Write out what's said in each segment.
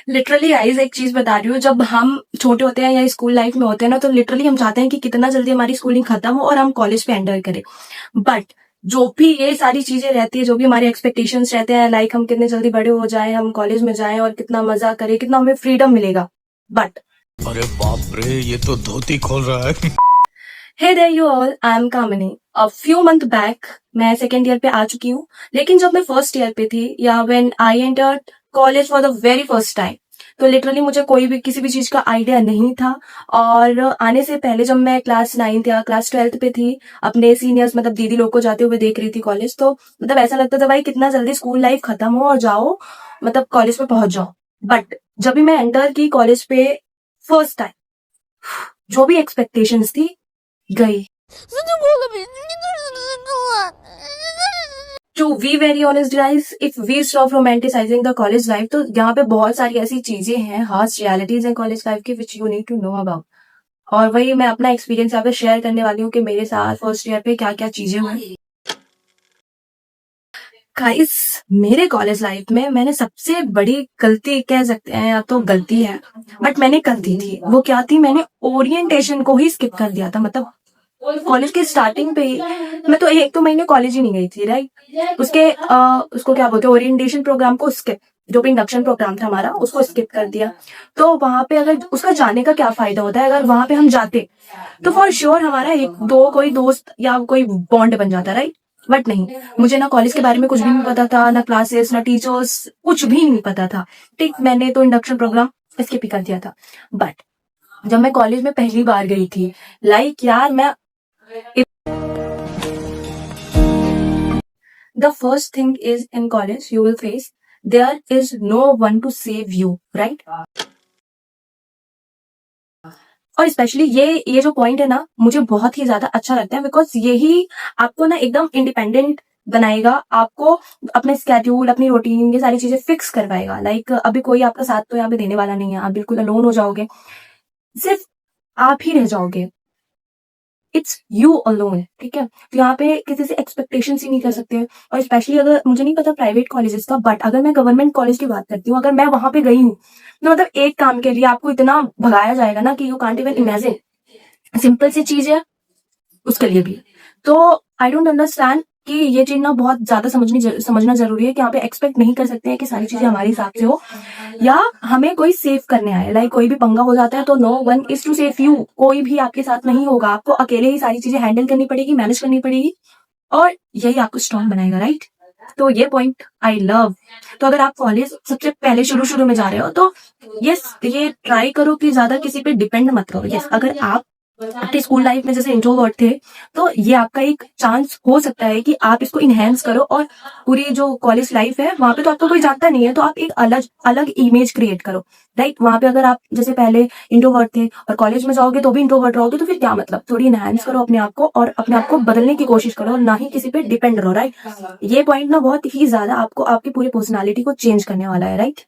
Literally guys एक चीज बता रही हूँ, जब हम छोटे होते हैं या स्कूल लाइफ में होते हैं ना, तो लिटरली हम चाहते हैं कि कितना जल्दी हमारी स्कूलिंग खत्म हो और हम कॉलेज पे एंटर करें। बट जो भी ये सारी चीजें रहती है, जो भी हमारे एक्सपेक्टेशंस रहते हैं, लाइक हम कितने जल्दी बड़े हो जाएं, हम कॉलेज में जाएं और कितना मजा करें, कितना हमें फ्रीडम मिलेगा। बट अरे बाप रे, ये तो धोती खोल रहा है। Hey there you all, I am Kamini. A few month back मैं सेकेंड ईयर पे आ चुकी हूँ, लेकिन जब मैं फर्स्ट ईयर पे थी या when I entered college for the very first time, तो लिटरली मुझे कोई भी किसी भी चीज का आइडिया नहीं था। और आने से पहले जब मैं क्लास 9th या क्लास 12th पे थी, अपने सीनियर्स मतलब दीदी लोग को जाते हुए देख रही थी कॉलेज, तो मतलब ऐसा लगता था भाई कितना जल्दी स्कूल लाइफ खत्म हो और जाओ, मतलब कॉलेज पे पहुंच जाओ। बट जब भी मैं एंटर की कॉलेज पे फर्स्ट टाइम, जो भी एक्सपेक्टेशंस थी गई। To be very honest guys, if we stop romanticizing the college life, तो यहाँ पे बहुत सारी ऐसी चीजें हैं, हार्श रियलिटीज हैं कॉलेज लाइफ की, which you need to know about. और वही मैं अपना एक्सपीरियंस यहाँ पे शेयर करने वाली हूँ कि मेरे साथ फर्स्ट ईयर पे क्या क्या चीजें हुई। गाइस, मेरे कॉलेज लाइफ में मैंने सबसे बड़ी गलती कह सकते हैं, या तो गलती है बट मैंने कर दी थी। वो क्या थी, मैंने ओरिएंटेशन को ही स्किप कर दिया था। मतलब कॉलेज के स्टार्टिंग पे ही मैं तो 1-2 महीने कॉलेज ही नहीं गई थी, राइट। उसको क्या बोलते हैं, ओरिएंटेशन प्रोग्राम को स्किप, जो भी इंडक्शन प्रोग्राम था हमारा उसको स्किप कर दिया। तो वहां पे अगर उसका जाने का क्या फायदा होता है, अगर वहां पे हम जाते तो फॉर श्योर हमारा एक दो कोई दोस्त या कोई बॉन्ड बन जाता, राइट। बट नहीं, मुझे ना कॉलेज के बारे में कुछ भी नहीं पता था, ना क्लासेस ना टीचर्स, कुछ भी नहीं पता था। ठीक, मैंने तो इंडक्शन प्रोग्राम स्किप ही कर दिया था। बट जब मैं कॉलेज में पहली बार गई थी, लाइक यार मैं, the first thing is in college you will face there is no one to save you, right। और स्पेशली ये जो पॉइंट है ना, मुझे बहुत ही ज्यादा अच्छा लगता है, बिकॉज यही आपको ना एकदम इंडिपेंडेंट बनाएगा, आपको अपने स्केड्यूल अपनी रूटीन ये सारी चीजें फिक्स करवाएगा। लाइक अभी कोई आपका साथ तो यहाँ पे देने वाला नहीं है, आप बिल्कुल अलोन हो जाओगे, सिर्फ आप ही रह जाओगे, इट्स यू अलोन, ठीक है। तो यहाँ पे किसी से एक्सपेक्टेशन ही नहीं कर सकते। और स्पेशली अगर मुझे नहीं पता प्राइवेट कॉलेजेस का, बट अगर मैं गवर्नमेंट कॉलेज की बात करती हूँ, अगर मैं वहां पे गई हूँ तो मतलब एक काम के लिए आपको इतना भगाया जाएगा ना कि you can't even imagine. Simple सी चीज है उसके लिए भी। तो आई डोंट अंडरस्टैंड कि ये चीज ना बहुत ज्यादा समझना जरूरी है कि यहाँ पे एक्सपेक्ट नहीं कर सकते हैं कि सारी चीजें हमारे हिसाब से हो या हमें कोई सेव करने आए। लाइक कोई भी पंगा हो जाता है तो no one is to save you, कोई भी आपके साथ नहीं होगा, आपको अकेले ही सारी चीजें हैंडल करनी पड़ेगी, मैनेज करनी पड़ेगी, और यही आपको स्ट्रॉन्ग बनाएगा, राइट। तो ये पॉइंट आई लव। तो अगर आप कॉलेज सबसे पहले शुरू में जा रहे हो तो यस, ये ट्राई करो कि ज्यादा किसी पे डिपेंड मत करो। यस, अगर आप अपनी स्कूल लाइफ में जैसे इंट्रोवर्ट थे, तो ये आपका एक चांस हो सकता है कि आप इसको इनहेंस करो, और पूरी जो कॉलेज लाइफ है वहां पे तो आपको कोई जानता नहीं है, तो आप एक अलग अलग इमेज क्रिएट करो, राइट। वहां पे अगर आप जैसे पहले इंट्रोवर्ट थे और कॉलेज में जाओगे तो भी इंट्रोवर्ट रहोगे, तो फिर क्या मतलब। थोड़ी इनहेंस करो अपने आप को और अपने आप को बदलने की कोशिश करो, और ना ही किसी पे डिपेंड रहो, राइट। ये पॉइंट ना बहुत ही ज्यादा आपको आपकी पूरी पर्सनालिटी को चेंज करने वाला है, right.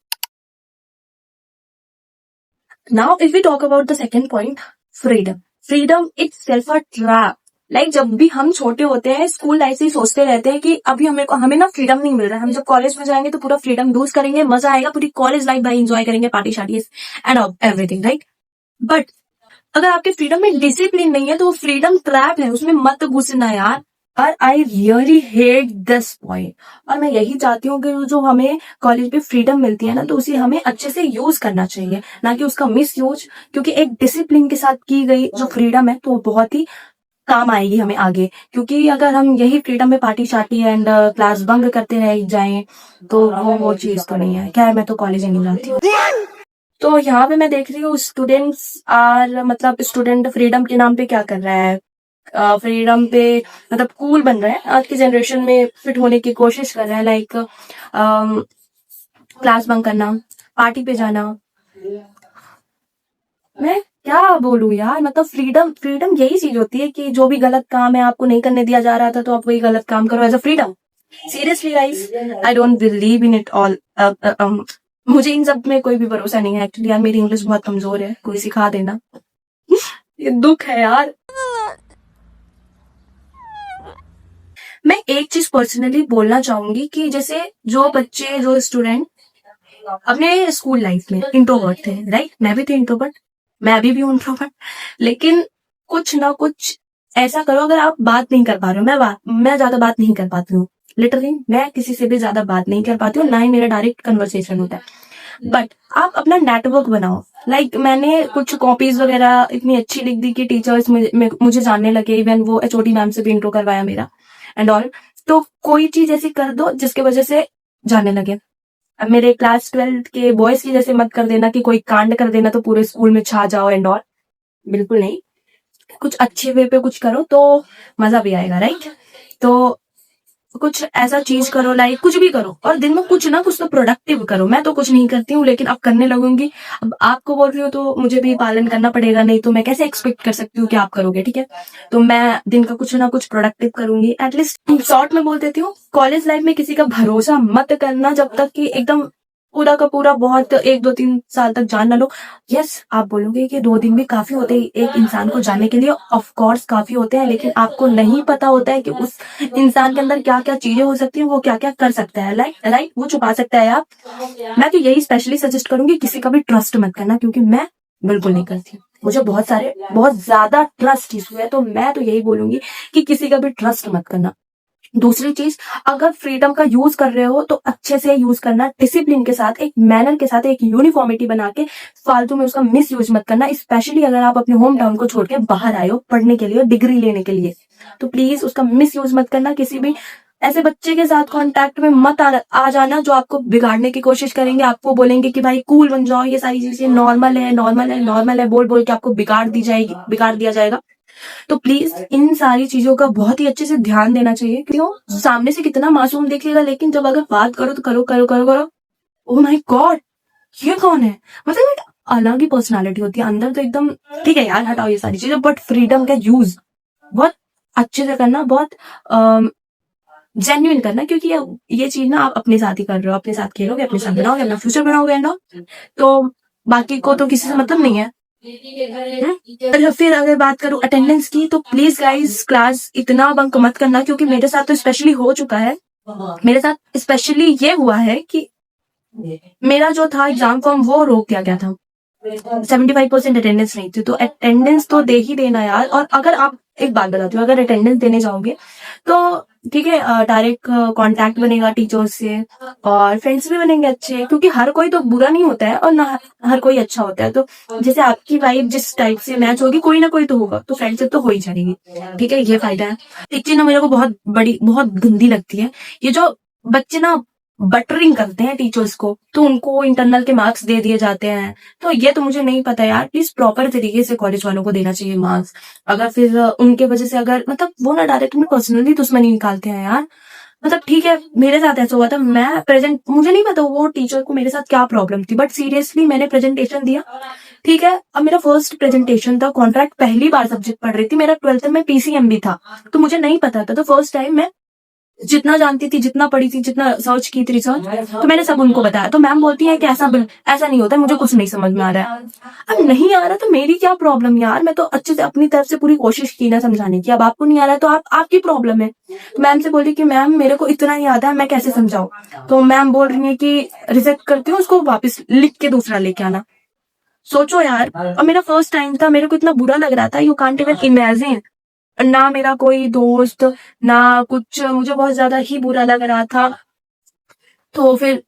Now if we talk about the second point, freedom. Freedom itself a trap. Like जब भी हम छोटे होते हैं स्कूल लाइफ से ही सोचते रहते हैं कि अभी हमें ना फ्रीडम नहीं मिल रहा है, हम जब कॉलेज में जाएंगे तो पूरा फ्रीडम यूज करेंगे, मजा आएगा, पूरी कॉलेज लाइफ भाई एंजॉय करेंगे, party party and everything, right. But अगर आपके फ्रीडम में डिसिप्लिन नहीं है तो वो फ्रीडम ट्रैप है, उसमें मत घुसना यार। और I really hate this point. और मैं यही चाहती हूँ कि जो हमें कॉलेज में फ्रीडम मिलती है ना, तो उसे हमें अच्छे से यूज करना चाहिए, ना कि उसका मिस यूज। क्योंकि एक डिसिप्लिन के साथ की गई जो फ्रीडम है तो वो बहुत ही काम आएगी हमें आगे। क्योंकि अगर हम यही फ्रीडम में party party and class bunk करते रह जाएं तो वो चीज तो नहीं है। क्या मैं तो कॉलेज ही नहीं जाती हूँ। तो यहाँ पे मैं देख रही हूँ स्टूडेंट्स आर, मतलब स्टूडेंट फ्रीडम के नाम पे क्या कर रहा है, फ्रीडम पे मतलब कूल बन रहा है, आज की जनरेशन में फिट होने की कोशिश कर रहा है। लाइक क्लास बंक करना, पार्टी पे जाना। मैं क्या बोलूं यार, मतलब फ्रीडम फ्रीडम यही चीज होती है कि जो भी गलत काम है आपको नहीं करने दिया जा रहा था तो आप वही गलत काम करो as a freedom. Seriously guys, I don't believe in it all. मुझे इन सब में कोई भी भरोसा नहीं है एक्चुअली। यार मेरी इंग्लिश बहुत कमजोर है, कोई सिखा देना। ये दुख है यार। मैं एक चीज पर्सनली बोलना चाहूंगी कि जैसे जो बच्चे जो स्टूडेंट अपने स्कूल लाइफ में इंट्रोवर्ट थे, राइट? मैं भी थी इंट्रोवर्ट, मैं अभी भी हूँ इंट्रोवर्ट, लेकिन कुछ ना कुछ ऐसा करो। अगर आप बात नहीं कर पा रहे हो, मैं ज्यादा बात नहीं कर पाती हूँ, लिटरली मैं किसी से भी ज्यादा बात नहीं कर पाती हूँ, ना ही मेरा डायरेक्ट कन्वर्सेशन होता है। बट आप अपना नेटवर्क बनाओ। लाइक मैंने कुछ कॉपीज वगैरह इतनी अच्छी लिख दी कि टीचर्स मुझे जानने लगे, इवन वो एचओडी मैम से भी इंट्रो करवाया मेरा एंड ऑल। तो कोई चीज ऐसी कर दो जिसकी वजह से जानने लगे। अब मेरे क्लास 12 के बॉयज की जैसे मत कर देना कि कोई कांड कर देना तो पूरे स्कूल में छा जाओ एंड ऑल, बिल्कुल नहीं। कुछ अच्छे वे पे कुछ करो तो मजा भी आएगा, राइट? तो कुछ ऐसा चीज करो, लाइक कुछ भी करो, और दिन में कुछ ना कुछ तो प्रोडक्टिव करो। मैं तो कुछ नहीं करती हूँ, लेकिन अब करने लगूंगी। अब आपको बोल रही हूँ तो मुझे भी पालन करना पड़ेगा, नहीं तो मैं कैसे एक्सपेक्ट कर सकती हूँ कि आप करोगे, ठीक है? तो मैं दिन का कुछ ना कुछ प्रोडक्टिव करूंगी। एटलीस्ट शॉर्ट में बोल देती हूँ, कॉलेज लाइफ में किसी का भरोसा मत करना जब तक कि एकदम पूरा का पूरा बहुत 1 2 3 साल तक जान ना लो। यस, आप बोलोगे कि 2 दिन भी काफी होते हैं एक इंसान को जानने के लिए, ऑफ कोर्स काफी होते हैं, लेकिन आपको नहीं पता होता है कि उस इंसान के अंदर क्या क्या चीजें हो सकती हैं, वो क्या क्या कर सकता है, राइट? वो छुपा सकता है आप। मैं तो यही स्पेशली सजेस्ट करूंगी, किसी का भी ट्रस्ट मत करना, क्योंकि मैं बिल्कुल नहीं करती। मुझे बहुत ज्यादा ट्रस्ट इशू है, तो मैं तो यही बोलूंगी कि किसी का भी ट्रस्ट मत करना। दूसरी चीज, अगर फ्रीडम का यूज कर रहे हो तो अच्छे से यूज करना, डिसिप्लिन के साथ, एक मैनर के साथ, एक यूनिफॉर्मिटी बना के। फालतू में उसका मिस यूज मत करना, स्पेशली अगर आप अपने होम टाउन को छोड़ के बाहर आए हो पढ़ने के लिए, डिग्री लेने के लिए, तो प्लीज उसका मिस यूज मत करना। किसी भी ऐसे बच्चे के साथ कांटेक्ट में मत आ जाना जो आपको बिगाड़ने की कोशिश करेंगे, आपको बोलेंगे कि भाई कूल बन जाओ, ये सारी चीजें नॉर्मल है, नॉर्मल है, नॉर्मल है, बोल बोल के आपको बिगाड़ दिया जाएगा। तो प्लीज इन सारी चीजों का बहुत ही अच्छे से ध्यान देना चाहिए। क्यों? सामने से कितना मासूम दिखेगा, लेकिन जब अगर बात करो तो करो करो करो करो, ओ माय गॉड, ये कौन है? मतलब एक अलग ही पर्सनालिटी होती है अंदर तो एकदम। ठीक है यार, हटाओ ये सारी चीजें, बट फ्रीडम का यूज बहुत अच्छे से करना, बहुत जेन्युइन करना, क्योंकि ये चीज ना आप अपने साथ ही कर रहे हो, अपने साथ खेलोगे, अपने साथ बनाओगे, अपना फ्यूचर बनाओगे एंड ऑल। तो बाकी को तो किसी से मतलब नहीं है। और फिर अगर बात करूं अटेंडेंस की, तो प्लीज गाइस क्लास इतना बंक मत करना, क्योंकि मेरे साथ तो स्पेशली हो चुका है। मेरे साथ स्पेशली ये हुआ है कि मेरा जो था एग्जाम फॉर्म वो रोक दिया गया था। 75% अटेंडेंस नहीं थी, तो अटेंडेंस तो दे ही देना यार। और अगर आप, एक बात बताती हूँ, अगर अटेंडेंस देने जाओगे तो ठीक है, डायरेक्ट कांटेक्ट बनेगा टीचर्स से, और फ्रेंड्स भी बनेंगे अच्छे, क्योंकि हर कोई तो बुरा नहीं होता है और ना हर कोई अच्छा होता है। तो जैसे आपकी वाइब जिस टाइप से मैच होगी, कोई ना कोई तो होगा, तो फ्रेंडशिप तो हो ही जाएगी, ठीक है? ये फायदा है। एक चीज ना मेरे को बहुत गंदी लगती है, ये जो बच्चे ना बटरिंग करते हैं टीचर्स को, तो उनको इंटरनल के मार्क्स दे दिए जाते हैं। तो ये तो मुझे नहीं पता यार, प्लीज प्रॉपर तरीके से कॉलेज वालों को देना चाहिए मार्क्स। अगर फिर उनके वजह से, अगर मतलब वो ना डायरेक्ट में पर्सनली दुश्मनी निकालते हैं यार। मतलब ठीक है, मेरे साथ ऐसा हुआ था, मैं प्रेजेंट, मुझे नहीं पता वो टीचर को मेरे साथ क्या प्रॉब्लम थी, बट सीरियसली मैंने प्रेजेंटेशन दिया, ठीक है? अब मेरा फर्स्ट प्रेजेंटेशन था, कॉन्ट्रैक्ट पहली बार सब्जेक्ट पढ़ रही थी, मेरा 12th में पीसीएम भी था, तो मुझे नहीं पता था। तो फर्स्ट टाइम मैं जितना जानती थी, जितना पढ़ी थी, जितना सर्च की थी रिसर्च, तो मैंने सब उनको बताया। तो मैम बोलती है कि ऐसा नहीं होता है, मुझे कुछ नहीं समझ में आ रहा है। अब नहीं आ रहा तो मेरी क्या प्रॉब्लम यार, मैं तो अच्छे से अपनी तरफ से पूरी कोशिश की ना समझाने की। अब आपको नहीं आ रहा है तो आपकी प्रॉब्लम है। तो मैम से बोली कि मैम मेरे को इतना नहीं आता है, मैं कैसे समझाऊं? तो मैम बोल रही है कि रिजेक्ट करती हूँ, उसको वापस लिख के दूसरा लेके आना। सोचो यार, और मेरा फर्स्ट टाइम था, मेरे को इतना बुरा लग रहा था, यू कांट इवन इमेजिन। ना मेरा कोई दोस्त, ना कुछ, मुझे बहुत ज्यादा ही बुरा लग रहा था। तो फिर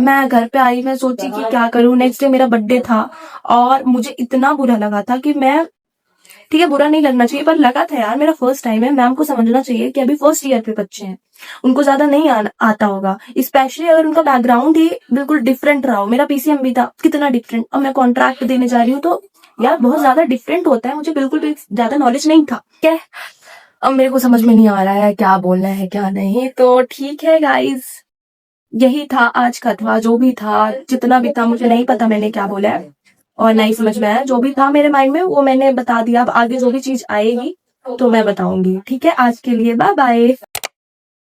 मैं घर पे आई, मैं सोची कि क्या करूं। नेक्स्ट डे मेरा बर्थडे था, और मुझे इतना बुरा लगा था कि मैं, ठीक है बुरा नहीं लगना चाहिए, पर लगा था यार मेरा फर्स्ट टाइम है, मैम को समझना चाहिए कि अभी फर्स्ट ईयर पे बच्चे हैं, उनको ज्यादा नहीं आता होगा, स्पेशली अगर उनका बैकग्राउंड ही बिल्कुल डिफरेंट रहा हो। मेरा पीसीएम भी था, कितना डिफरेंट, और मैं कॉन्ट्रैक्ट देने जा रही हूँ, तो यार बहुत ज्यादा डिफरेंट होता है। मुझे बिल्कुल भी ज्यादा नॉलेज नहीं था, क्या? अब मेरे को समझ में नहीं आ रहा है क्या बोलना है क्या नहीं। तो ठीक है गाइस, यही था आज का अथवा, जो भी था, जितना भी था, मुझे नहीं पता मैंने क्या बोला है और नहीं समझ में आया। जो भी था मेरे माइंड में वो मैंने बता दिया। अब आगे जो भी चीज आएगी तो मैं बताऊंगी, ठीक है? आज के लिए बाय बाय।